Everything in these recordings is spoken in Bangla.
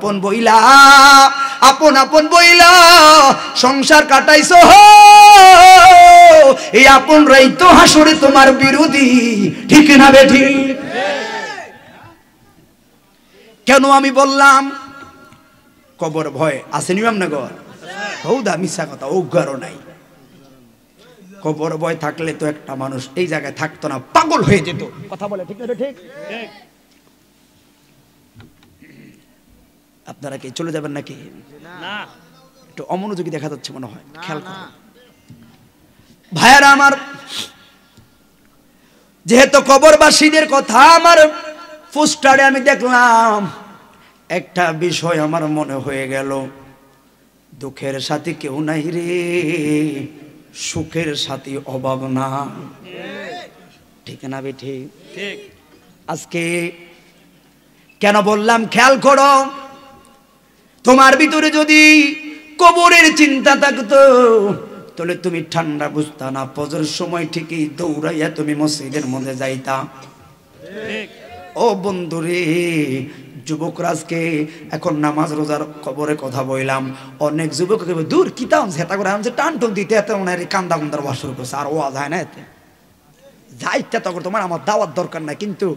আপন বইলা আপন আপন বইলা সংসার কাটাইছো এই আপন রাই তো হাসরে তোমার বিরোধী ঠিক না বেঠি কেন আমি বললাম কবর ভয় আসেনি আমনগর হৌদা মিছা কথা অজ্ঞারও নাই কবর ভয় থাকলে তো একটা মানুষ এই জায়গায় থাকতো না পাগল হয়ে যেত কথা বলে ঠিক না ঠিক ঠিক আপনারা কি চলে যাবেন নাকি না একটু অমনোযোগী দেখা যাচ্ছে মনে হয় খেয়াল করুন ভাইয়ারা আমার যেহেতু কবরবাসীদের কথা আমার পোস্টারে আমি দেখলাম একটা বিষয় আমার মনে হয়ে গেল দুঃখের সাথী কেউ নাই রে সুখের সাথী অভাব না ঠিক না বেঠি ঠিক আজকে কেন বললাম খেয়াল করো তোমার ভিতরে যদি কবরের চিন্তা থাকতো তাহলে তুমি ঠান্ডা বুঝতা না ফজরের সময় ঠিকই দৌড়াইয়া তুমি মসজিদের মধ্যে যাইতা ঠিক ও বন্ধুরে যুবকরা আজকে এখন নামাজ রোজার খবরে কথা বললাম অনেক যুবক দূর কিতাম সেটা করে আমি টান টন দিতে এত মনে কান্দা কান্দার বাস শুরু করছে আর ওয়াজ হয় না এতে যাইতে তখন তোমার আমার দাওয়াত দরকার নাই কিন্তু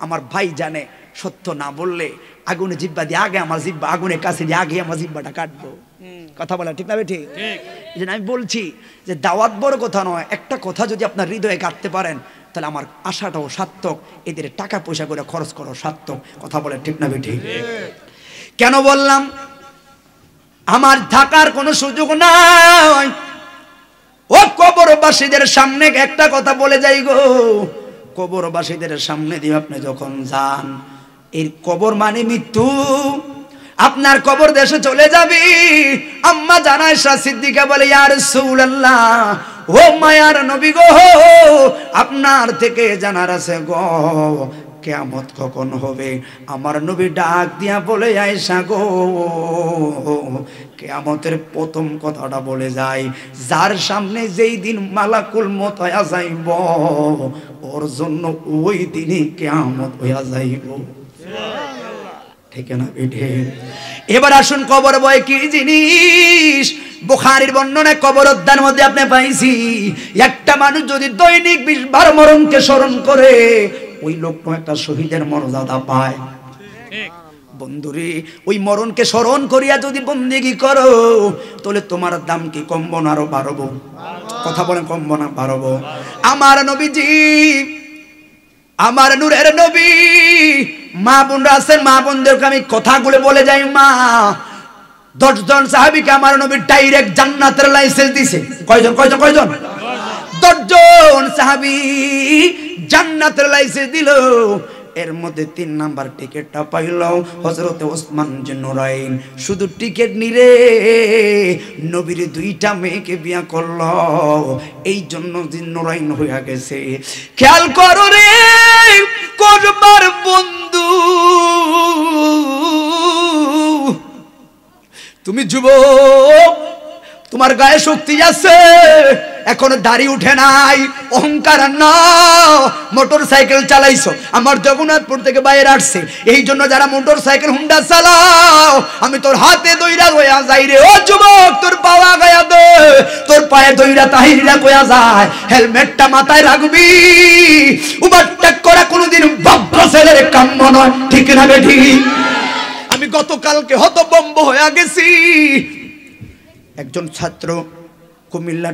আমার ভাই জানে সত্য না বললে আগুনে জিব্বা দিয়ে আগে আমার জিব্বা আগুনের কাছে দিয়ে আগে আমার জিব্বাটা কাটবো কথা বলা ঠিক না বেঠিক এই জন্য আমি বলছি যে দাওয়াত বড় কথা নয় একটা কথা যদি আপনার হৃদয়ে কাটতে পারেন তাহলে আমার আশাটাও সার্থক এদের টাকা পয়সা করে খরচ করো সার্থক কথা বলে ঠিক না বেঠিক কেন বললাম আমার থাকার কোনো সুযোগ নাই ও কবরবাসীদের সামনে একটা কথা বলে যাই গো কবরবাসীদের সামনে দিয়ে আপনি যখন যান এর কবর মানে মৃত্যু আপনার কবর দেশে চলে যাবে আম্মা জানা আয়েশা সিদ্দিকা বলে ইয়া রাসূলুল্লাহ ও মায়ার নবী গো আপনার থেকে জানার আছে গো কিয়ামত কখন হবে আমার নবী ডাক দিয়া বলে আয়েশা গো কিয়ামতের প্রথম কথাটা বলে যায় যার সামনে যেই দিন মালাকুল মউত হইয়া যাইব ওর জন্য ওই দিনই কিয়ামত হইয়া যাইব ঠিক না বেঠে এবার আসুন কবর ভয় কি জিনিস বুখারীর বর্ণনায় কবর অধ্যায়ের মধ্যে আপনি পাইছি একটা মানুষ যদি দৈনিক 20 বার মরণকে স্মরণ করে ওই লোকটা একটা শহীদের মর্যাদা পায় ঠিক বন্ধুরে ওই মরণকে স্মরণ করিয়া যদি বন্দেগী করো তাহলে তোমার দাম কি কমবো না আরো বাড়বো কথা বলেন কমবো না বাড়বো আমার নবীজি আমার নূরের নবী মা বোনরা আছেন মা বোনদেরকে আমি কথাগুলো বলে যাই মা 10 জন সাহাবীকে আমার নবী ডাইরেক্ট জান্নাতের লাইসেন্স দিয়েছে কয়জন 10 জন সাহাবী জান্নাতের লাইসেন্স দিল এর মধ্যে 3 নাম্বার টিকেটটা পাইল হযরত ওসমান নুরাইন শুধু টিকেট নিরে নবীর 2টা মেয়েকে বিয়া করল এই জন্য নুরাইন হইয়া গেছে খেয়াল করো রে করবার বন্ধু তুমি যুবক তোমার গায়ে শক্তি আছে এখনো দাড়ি উঠে নাই অহংকার না মোটরসাইকেল চালাইছো আমার জগন্নাথপুর থেকে বাইরে আসছে এই জন্য যারা মোটরসাইকেল হুন্ডা চালাও আমি তোর হাতে দইরা কইয়া যাই রে ও যুবক তোর পাওয়া গায়া দে তোর পায়ে দইরা তাহিরা কইয়া যায় হেলমেটটা মাথায় রাখবি ওভারটেক করা কোনোদিন বাবা ছেলের কাম্য নয় ঠিক না বেঠি আমি গতকালকে হতভম্ব হয়ে গেছি একজন ছাত্র কুমিল্লা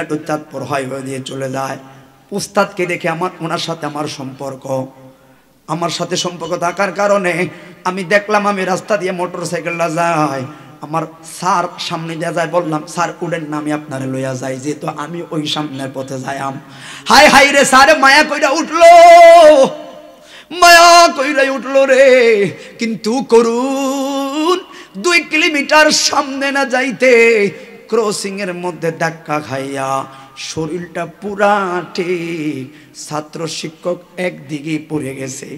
টু চাঁদপুর হাইওয়ে দিয়ে চলে যায় উস্তাদকে দেখে ওনার সাথে আমার সাথে সম্পর্ক থাকার কারণে আমি দেখলাম আমি রাস্তা দিয়ে মোটরসাইকেলটা যাই আমার স্যার সামনে দিয়ে যায় বললাম স্যার উড়েন না আমি আপনারে লইয়া যাই যেহেতু আমি ওই সামনের পথে যাইম হাই হাই রে স্যার মায়া কইরা উঠলো রে কিন্তু করুন 2 কিলোমিটার সামনে না যাইতে ক্রসিং এর মধ্যে ধাক্কা খাইয়া শরীরটা পুরা ঠিক ছাত্র শিক্ষক একদিকে পড়ে গেছে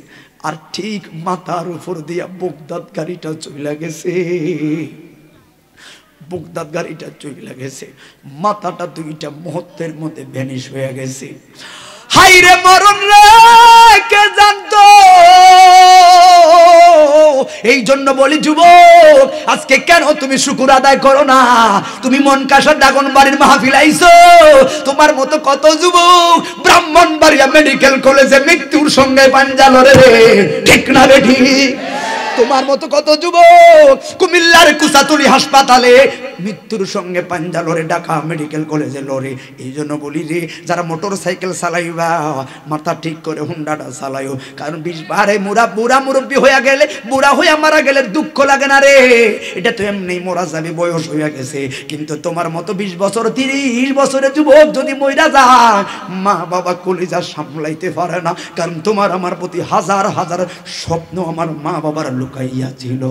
আর ঠিক মাথার উপর দিয়া বগদাদ গাড়িটা চলে গেছে মাথাটা 2টা মুহূর্তের মধ্যে ভ্যানিশ হয়ে গেছে হাই রে মরণ রে কে জানতো এই জন্য বলি যুবক, আজকে কেন তুমি শুকর আদায় করো না? তুমি মনকাশা দাগনবাড়ির মাহফিল আইছো, তোমার মতো কত যুবক ব্রাহ্মণবাড়িয়া মেডিকেল কলেজে মৃত্যুর সঙ্গে পাঞ্জা লড়ে রে, ঠিক না রে ঠিক? তোমার মতো কত যুবক কুমিল্লার কুসাতুলি হাসপাতালে মৃত্যুর সঙ্গে পাঞ্জা লড়ে, ঢাকা মেডিকেল কলেজে লড়ে। এই জন্য বলি রে, যারা মোটর সাইকেল চালাইবা মাথা ঠিক করে হুন্ডাটা চালাইও, কারণ 20 বারে বুড়া মুরব্বী হইয়া গেলে, বুড়া হইয়া মারা গেলে দুঃখ লাগে না রে, এটা তো এমনি মরা যাবে, বয়স হইয়া গেছে। কিন্তু তোমার মতো 20 বছর 30 বছরের যুবক যদি মইরা যায়, মা বাবা কলিজা সামলাইতে পারে না, কারণ তোমার আমার প্রতি হাজার হাজার স্বপ্ন আমার মা বাবার লুকাইয়া ছিল,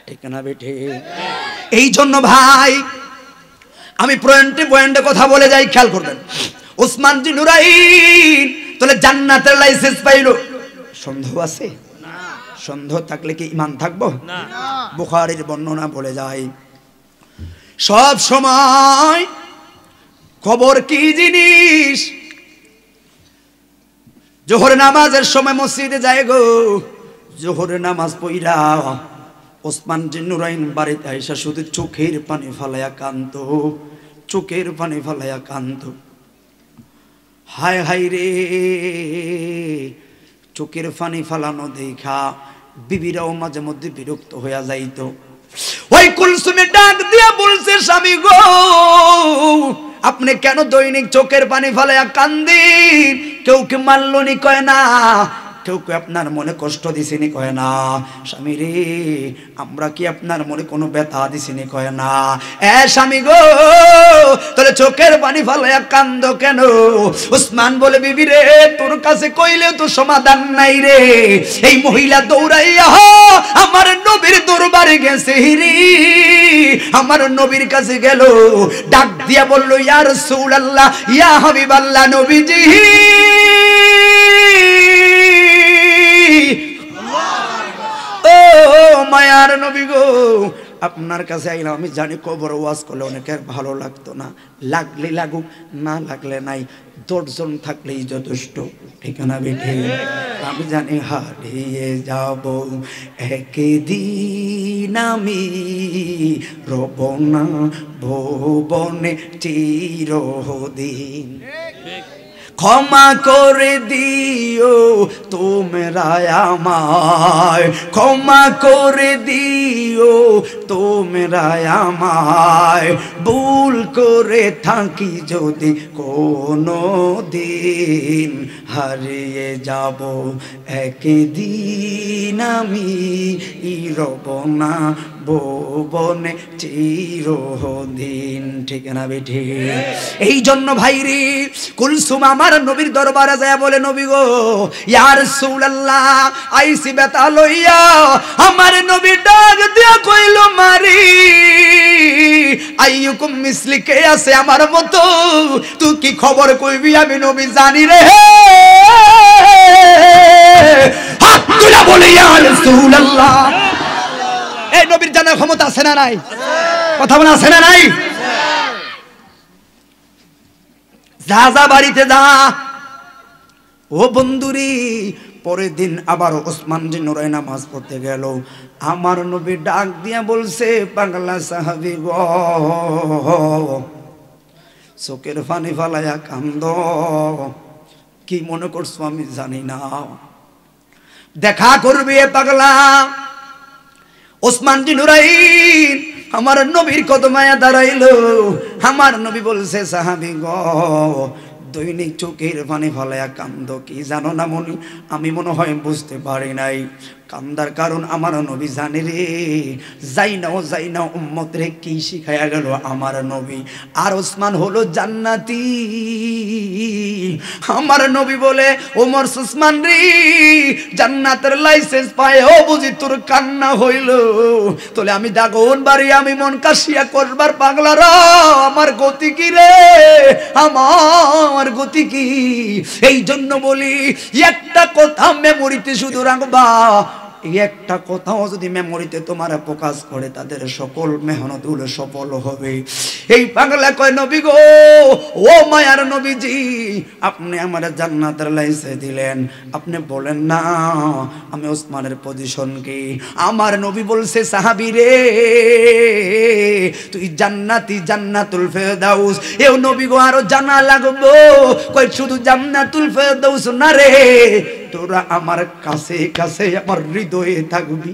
ঠিক না বেঠে? এই জন্য ভাই আমি পয়েন্টে কথা বলে যাই, খেয়াল করবেন। ওসমান জি নুরাইন তাহলে জান্নাতের লাইসেন্স পাইলো, সন্দেহ আছে? সন্দেহ থাকলে কি ঈমান থাকবো? বুখারীর বর্ণনা বলে যায়, সব সময় খবর কি জিনিস, জোহর নামাজের সময় মসজিদে যায় গো, জোহরের নামাজ পড়া ওসমান জি নুরাইন বাড়িতে আইসা শুধু চোখের পানি ফালাইয়া কান্ত, চোখের পানি ফালাইয়া কান্ত। হায় হায় রে, চোখের পানি ফালানো দেখা বিবিরাও মাঝে মধ্যে বিরক্ত হইয়া যাইত। ওই কুলসুমে ডাক দিয়া বলছে, স্বামী গো আপনি কেন দৈনিক চোখের পানি ফালাইয়া কান্দিন? কেউ কি মারলনি কয় না, কেউ কি আপনার মনে কষ্ট দিছিনি কয় না। স্বামী রে, আমরা কি আপনার মনে কোনো ব্যথা দিছিনি কয় না। এ স্বামী গো তাহলে চোখের পানি ফালাইয়া কান্দো কেন? ওসমান বলে, বিবি রে তোর কাছে কইলেও তো সমাধান নাই রে। এই মহিলা দৌড়াইয়া আমার নবীর দরবারে গেছে রে, আমার নবীর কাছে গেল, ডাক দিয়া বলল, ইয়া রাসূলুল্লাহ, ইয়া হাবিবাল্লাহ, নবীজি ও মায়ার নবী গো, আপনার কাছে আইলাম। আমি জানি কবর ওয়াজ করলে অনেকের ভালো লাগতো না, লাগলে লাগুক, না লাগলে নাই, 10 জন থাকলেই যথেষ্ট, ঠিক না বেঠে? আমি জানি হারিয়ে যাব একদিন আমি, রব না ভুবনে চিরদিন। ক্ষমা করে দিও তোমরা আমায়, ক্ষমা করে দিও তোমরা আমায়, ভুল করে থাকি যদি কোনো দিন, হারিয়ে যাব একদিন আমি, রব না ভুবনে চিরদিন, ঠিক না বেঠি? এই জন্য ভাইরি কুলসুম আমার নবীর দরবারে যায় বলে, নবী গো ইয়া রাসূলুল্লাহ আইসি বেতা লইয়া। আমার নবী ডাক দিয়া কইল, মারি আইয়ুকুম মিসলি, কে আছে আমার মতো? তুই কি খবর কইবি? আমি নবী জানি রে। হাত তুলে বলে, ইয়া রাসূলুল্লাহ। এই নবীর জানার ক্ষমতা আছে না নাই? কথা বলা আছে না নাই? যা যা বাড়িতে যা। ও বন্ধুরি, পরের দিন আবার ওসমান জি নুরাইন নামাজ পড়তে গেল। আমার নবী ডাক দিয়া বলছে, পাগলা সাহাবী গো, চোখের পানি ফালাইয়া কান্দ, কি মনে করছো আমি জানি না, দেখা করবি এ পাগলা। ওসমান জি নুরাইন আমার নবীর কত মায়া দাঁড়াইলো। আমার নবী বলছে, সাহাবী গো দৈনিক চোখের পানি ফালাইয়া কান্দ, কি জানো না মনি? আমি মনে হয় বুঝতে পারি নাই। কান্দার কারণ আমার নবী জানে রে। যাই না উম্মত রে কি শিখাইয়া গেল আমার নবী। আর ওসমান হলো জান্নাতি। আমার নবী বলে, ওমর ওসমান রে জান্নাতের লাইসেন্স পায় ও বুঝি তোর কান্না হইল। তাহলে আমি দাগন বাড়ি আমি মন কাশিয়া করবার পাগলারা, আমার গতি কি রে, আমার গতি কি? এই জন্য বলি একটা কথা মেমোরিতে শুধু রাখবা, এই একটা কথাও যদি মেমোরিতে তোমার প্রকাশ করে তাদের সকল মেহনতগুলো সফল হবে। এই পাগলা কয় নবী গো, ও মায়ার নবীজি, আপনি আমার জান্নাতের লাইসেন্স দিলেন, আপনি বলেন না আমি ওসমানের পজিশন কি? আমার নবী বলছে সাহাবী রে তুই জান্নাতি, জান্নাতুল ফেরদাউস। এও নবী গো আরো জানা লাগবো। কই শুধু জান্নাতুল ফেরদাউস না রে, তোরা আমার কাছে কাছে আমার হৃদয়ে থাকবি।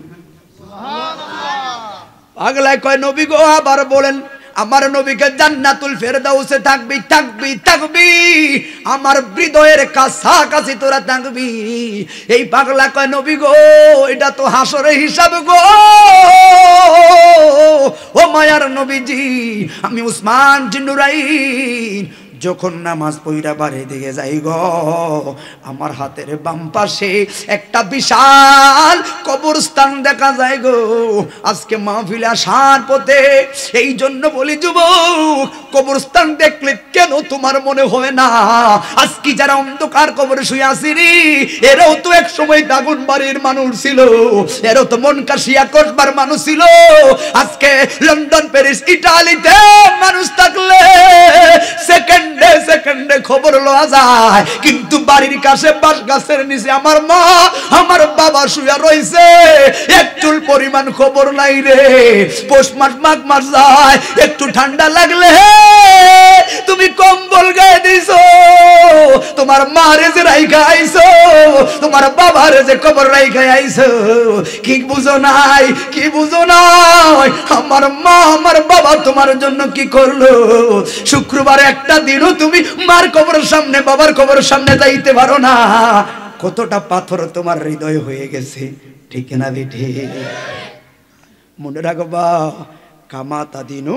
পাগলা কয় নবী গো আবার বলেন, আমার নবীকে জান্নাতুল ফেরদাউসে থাকবি থাকবি থাকবি, আমার হৃদয়ের কাছাকাছি তোরা থাকবি। এই পাগলা কয় নবী গো এটা তো হাসরের হিসাব গো। ও মায়ার নবীজি, আমি উসমান জিন্নুরাইন যখন নামাজ পড়া বাড়ি দিকে যাই গো, আমার হাতের বাম পাশে একটা বিশাল কবরস্থান দেখা যায় গো। আজকে মাহফিলে আসার পথে এই জন্য বলি যুবক, কবরস্থান দেখলে কেন তোমার মনে হয় না আজকে যারা অন্ধকার কবরে শুয়ে আসিনি এরাও তো এক সময় দাগুন বাড়ির মানুষ ছিল, এরাও তো মন কাশিয়া কসবার মানুষ ছিল। আজকে লন্ডন, প্যারিস, ইটালিতে মানুষ থাকলে সেকেন্ডে সেকেন্ডে খবর লওয়া যায়, কিন্তু বাড়ির কাছে বাঁশ গাছের নিচে আমার মা আমার বাবা শুয়ে রইছে, একটুর পরিমাণ খবর নাই রে। পৌষ মাস মাঘ মাস যায়, একটু ঠান্ডা লাগলে তুমি কম্বল গায়ে দিছো, তোমার মারে যে রাইখা আইছো, তোমার বাবারে যে কবর রাইখা আইছো। কি বুঝো নাই, কি বুঝো নাই আমার মা আমার বাবা তোমার জন্য কি করলো? শুক্রবার একটা দিনও তুমি মার কবরের সামনে বাবার কবরের সামনে যাইতে পারো না। কতটা পাথর তোমার হৃদয় হয়ে গেছে, ঠিক না বেঠে? মনে রাখবা কামাতা দিনু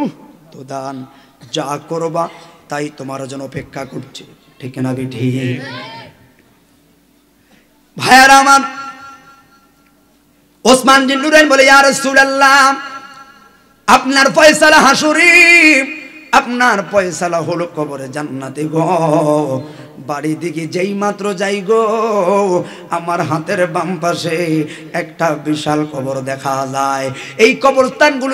তো দান, যা করবা তাই তোমার জন্য অপেক্ষা করছে, ঠিক না বেঠে? ভাইয়ারা আমার, ওসমান জিন্নুরাইন বলে ইয়া রাসূলুল্লাহ আপনার ফয়সালা হাসুরি, আপনার ফয়সালা হলো কবরে জান্নাতে গো। বাড়ি দিকে যেই মাত্র যাই গো, আমার হাতের বাম পাশে একটা বিশাল কবর দেখা যায়। এই কবরস্থানগুলো